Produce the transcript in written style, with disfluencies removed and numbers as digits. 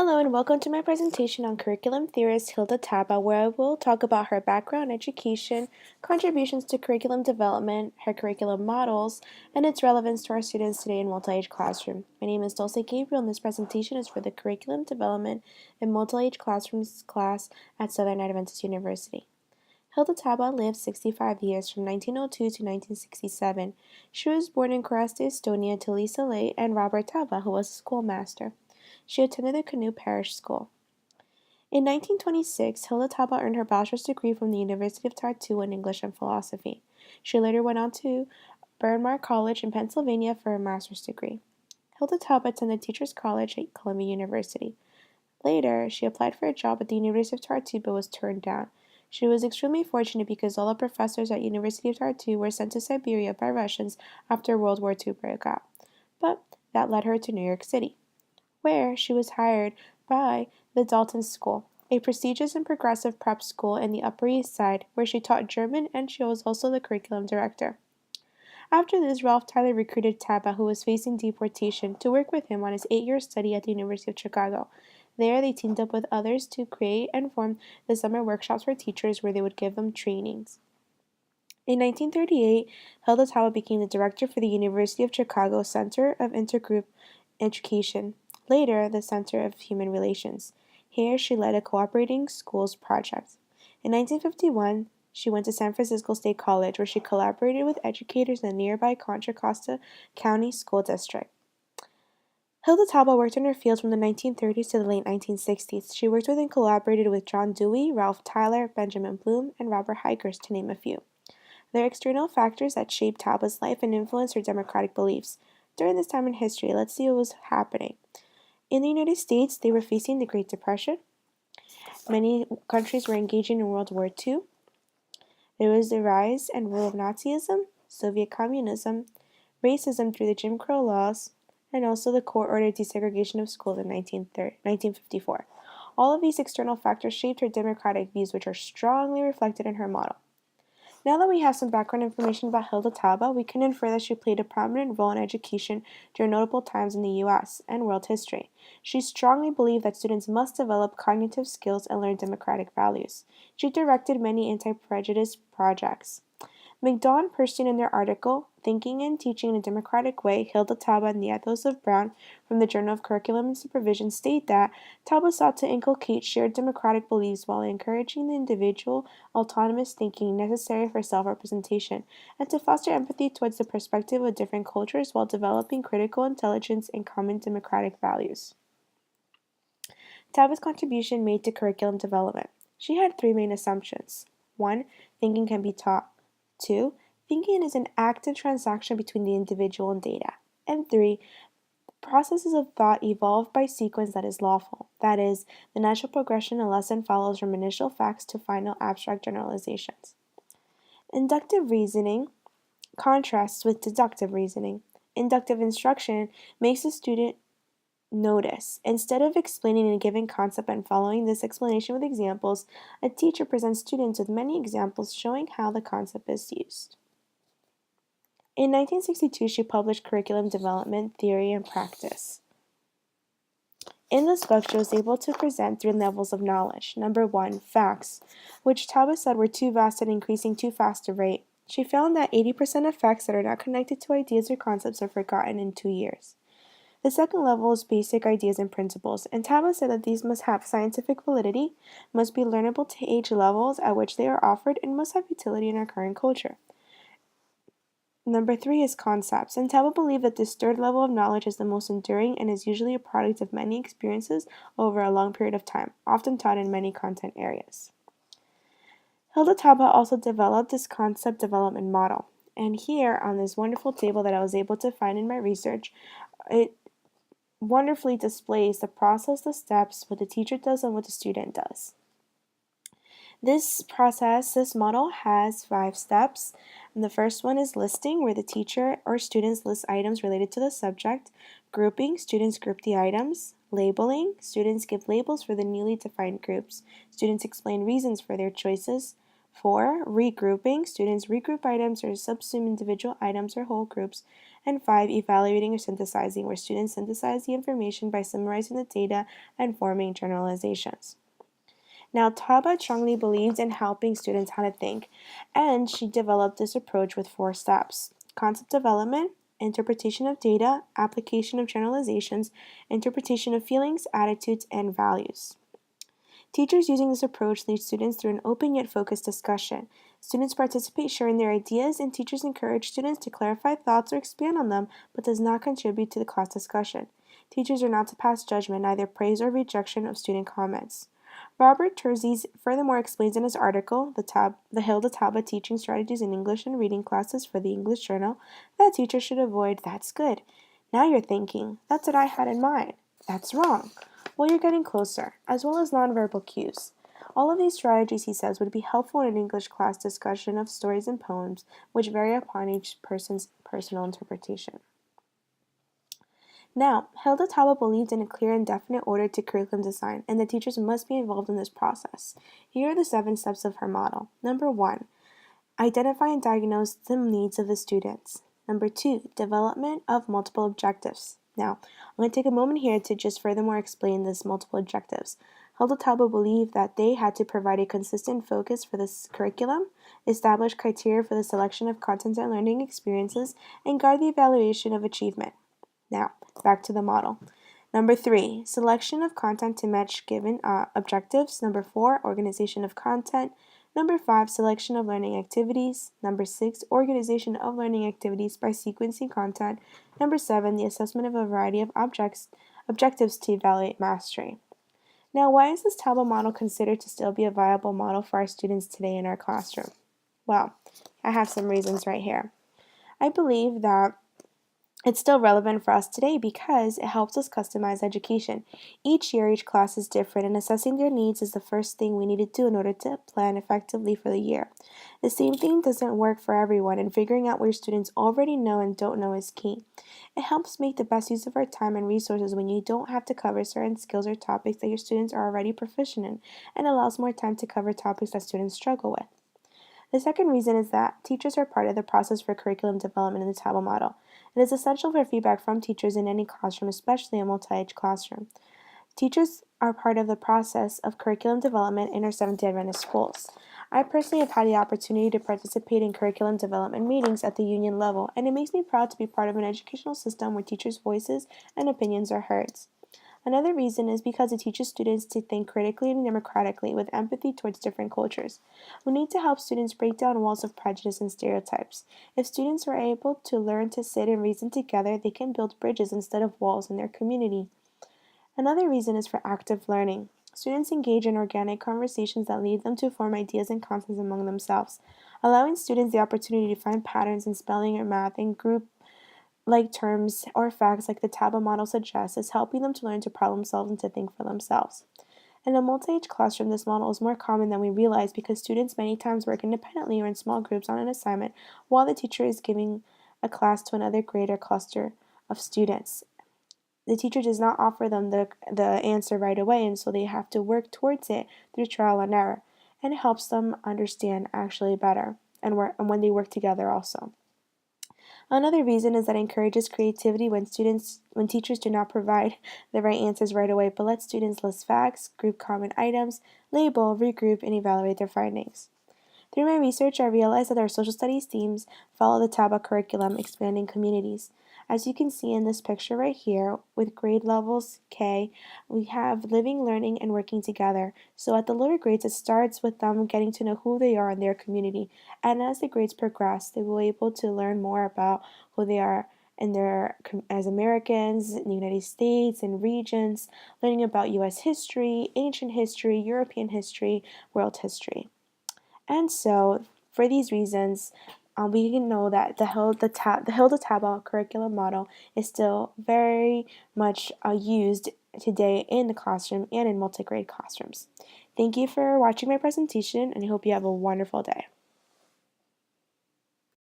Hello and welcome to my presentation on curriculum theorist Hilda Taba, where I will talk about her background, education, contributions to curriculum development, her curriculum models, and its relevance to our students today in multi-age classroom. My name is Dulce Gabriel, and this presentation is for the Curriculum Development in Multi-Age Classrooms class at Southern Adventist University. Hilda Taba lived 65 years from 1902 to 1967. She was born in Karaste, Estonia to Lisa Late and Robert Taba, who was a schoolmaster. She attended the Canoe Parish School. In 1926, Hilda Taba earned her bachelor's degree from the University of Tartu in English and philosophy. She later went on to Bryn Mawr College in Pennsylvania for her master's degree. Hilda Taba attended Teachers College at Columbia University. Later, she applied for a job at the University of Tartu but was turned down. She was extremely fortunate because all the professors at University of Tartu were sent to Siberia by Russians after World War II broke out. But that led her to New York City, where she was hired by the Dalton School, a prestigious and progressive prep school in the Upper East Side, where she taught German and she was also the curriculum director. After this, Ralph Tyler recruited Taba, who was facing deportation, to work with him on his 8-year study at the University of Chicago. There, they teamed up with others to create and form the summer workshops for teachers where they would give them trainings. In 1938, Hilda Taba became the director for the University of Chicago Center of Intergroup Education, later the Center of Human Relations. Here, she led a cooperating schools project. In 1951, she went to San Francisco State College, where she collaborated with educators in the nearby Contra Costa County School District. Hilda Taba worked in her field from the 1930s to the late 1960s. She worked with and collaborated with John Dewey, Ralph Tyler, Benjamin Bloom, and Robert Hikers, to name a few. There are external factors that shaped Taba's life and influenced her democratic beliefs. During this time in history, let's see what was happening. In the United States, they were facing the Great Depression. Many countries were engaging in World War II. There was the rise and rule of Nazism, Soviet communism, racism through the Jim Crow laws, and also the court-ordered desegregation of schools in 1954. All of these external factors shaped her democratic views, which are strongly reflected in her model. Now that we have some background information about Hilda Taba, we can infer that she played a prominent role in education during notable times in the U.S. and world history. She strongly believed that students must develop cognitive skills and learn democratic values. She directed many anti-prejudice projects. McDaw and Perstein, in their article, Thinking and Teaching in a Democratic Way, Hilda Taba and the Ethos of Brown, from the Journal of Curriculum and Supervision, state that Taba sought to inculcate shared democratic beliefs while encouraging the individual autonomous thinking necessary for self-representation, and to foster empathy towards the perspective of different cultures while developing critical intelligence and common democratic values. Taba's contribution made to curriculum development. She had three main assumptions. 1. Thinking can be taught. 2. Thinking is an active transaction between the individual and data. And 3. Processes of thought evolve by sequence that is lawful. That is, the natural progression a lesson follows from initial facts to final abstract generalizations. Inductive reasoning contrasts with deductive reasoning. Inductive instruction makes the student notice. Instead of explaining a given concept and following this explanation with examples, a teacher presents students with many examples showing how the concept is used. In 1962, she published Curriculum Development, Theory, and Practice. In this book, she was able to present three levels of knowledge. Number 1, facts, which Taba said were too vast and increasing too fast a rate. She found that 80% of facts that are not connected to ideas or concepts are forgotten in 2 years. The second level is basic ideas and principles, and Taba said that these must have scientific validity, must be learnable to age levels at which they are offered, and must have utility in our current culture. Number 3 is concepts, and Taba believed that this third level of knowledge is the most enduring and is usually a product of many experiences over a long period of time, often taught in many content areas. Hilda Taba also developed this concept development model, and here on this wonderful table that I was able to find in my research, it wonderfully displays the process, the steps, what the teacher does, and what the student does. This model has 5 steps. And the first one is listing, where the teacher or students list items related to the subject. Grouping, students group the items. Labeling, students give labels for the newly defined groups. Students explain reasons for their choices. 4. Regrouping, students regroup items or subsume individual items or whole groups. And 5, evaluating or synthesizing, where students synthesize the information by summarizing the data and forming generalizations. Now, Taba strongly believed in helping students how to think, and she developed this approach with 4 steps: concept development, interpretation of data, application of generalizations, interpretation of feelings, attitudes, and values. Teachers using this approach lead students through an open yet focused discussion. Students participate sharing their ideas, and teachers encourage students to clarify thoughts or expand on them, but does not contribute to the class discussion. Teachers are not to pass judgment, neither praise or rejection of student comments. Robert Terzies furthermore explains in his article, The Hilda Taba Teaching Strategies in English and Reading Classes for the English Journal, that teachers should avoid "that's good." Now you're thinking, "that's what I had in mind." That's wrong. Well, you're getting closer, as well as nonverbal cues. All of these strategies, he says, would be helpful in an English class discussion of stories and poems, which vary upon each person's personal interpretation. Now, Hilda Taba believed in a clear and definite order to curriculum design, and the teachers must be involved in this process. Here are the 7 steps of her model. Number 1, identify and diagnose the needs of the students. Number 2, development of multiple objectives. Now, I'm going to take a moment here to just furthermore explain this multiple objectives. Hilda Taba believed that they had to provide a consistent focus for this curriculum, establish criteria for the selection of content and learning experiences, and guide the evaluation of achievement. Now, back to the model. Number 3, selection of content to match given objectives. Number 4, organization of content. Number 5, selection of learning activities. Number 6, organization of learning activities by sequencing content. Number 7, the assessment of a variety of objectives to evaluate mastery. Now, why is this Taba model considered to still be a viable model for our students today in our classroom? Well, I have some reasons right here. I believe that it's still relevant for us today because it helps us customize education. Each year, each class is different, and assessing their needs is the first thing we need to do in order to plan effectively for the year. The same thing doesn't work for everyone, and figuring out what your students already know and don't know is key. It helps make the best use of our time and resources when you don't have to cover certain skills or topics that your students are already proficient in, and allows more time to cover topics that students struggle with. The second reason is that teachers are part of the process for curriculum development in the Taba model. It is essential for feedback from teachers in any classroom, especially a multi-age classroom. Teachers are part of the process of curriculum development in our Seventh-day Adventist schools. I personally have had the opportunity to participate in curriculum development meetings at the union level, and it makes me proud to be part of an educational system where teachers' voices and opinions are heard. Another reason is because it teaches students to think critically and democratically with empathy towards different cultures. We need to help students break down walls of prejudice and stereotypes. If students are able to learn to sit and reason together, they can build bridges instead of walls in their community. Another reason is for active learning. Students engage in organic conversations that lead them to form ideas and concepts among themselves. Allowing students the opportunity to find patterns in spelling or math and group like terms or facts like the Taba model suggests is helping them to learn to problem solve and to think for themselves. In a multi-age classroom, this model is more common than we realize because students many times work independently or in small groups on an assignment while the teacher is giving a class to another grade or cluster of students. The teacher does not offer them the answer right away, and so they have to work towards it through trial and error, and it helps them understand actually better and when they work together also. Another reason is that it encourages creativity when teachers do not provide the right answers right away, but let students list facts, group common items, label, regroup, and evaluate their findings. Through my research, I realized that our social studies themes follow the Taba curriculum, expanding communities. As you can see in this picture right here, with grade levels K, we have living, learning, and working together. So at the lower grades, it starts with them getting to know who they are in their community. And as the grades progress, they will be able to learn more about who they are in as Americans in the United States and regions, learning about U.S. history, ancient history, European history, world history. And so, for these reasons, we can know that the Hilda Taba curriculum model is still very much used today in the classroom and in multi-grade classrooms. Thank you for watching my presentation, and I hope you have a wonderful day.